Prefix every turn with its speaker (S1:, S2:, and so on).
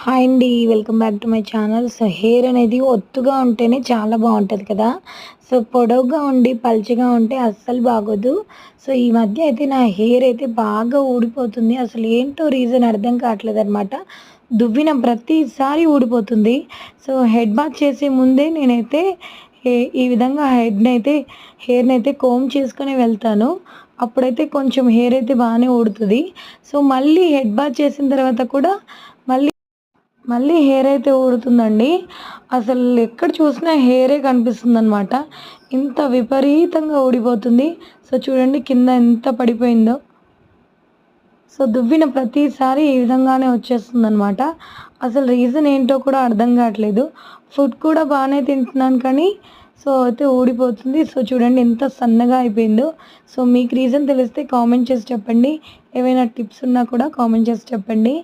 S1: Hi అండి. Welcome back to my channel. So hair అనేది ఒత్తుగా ఉంటేనే చాలా బాగుంటుంది కదా. సో పొడవుగా ఉండి పల్చగా ఉంటే అస్సలు బాగోదు. సో ఈ మధ్య అయితే నా హెయిర్ అయితే బాగా ఊడిపోతుంది. అసలు ఏంటో రీజన్ అర్థం కావట్లేదు అనమాట. దువ్విన ప్రతిసారి ఊడిపోతుంది. సో హెడ్ బాత్ చేసే ముందే నేనైతే ఈ విధంగా హెయిర్ని అయితే కోమ్ చేసుకొని వెళ్తాను. అప్పుడైతే కొంచెం హెయిర్ అయితే బాగానే ఊడుతుంది. సో మళ్ళీ హెడ్ బాత్ చేసిన తర్వాత కూడా మళ్ళీ మళ్ళీ హెయిర్ అయితే ఊడుతుందండి. అసలు ఎక్కడ చూసినా హెయిరే కనిపిస్తుందనమాట. ఇంత విపరీతంగా ఊడిపోతుంది. సో చూడండి కింద ఎంత పడిపోయిందో. సో దువ్విన ప్రతిసారి ఈ విధంగానే వచ్చేస్తుందనమాట. అసలు రీజన్ ఏంటో కూడా అర్థం కావట్లేదు. ఫుడ్ కూడా బాగానే తింటున్నాను కానీ సో అయితే ఊడిపోతుంది. సో చూడండి ఎంత సన్నగా అయిపోయిందో. సో మీకు రీజన్ తెలిస్తే కామెంట్ చేసి చెప్పండి. ఏవైనా టిప్స్ ఉన్నా కూడా కామెంట్ చేసి చెప్పండి.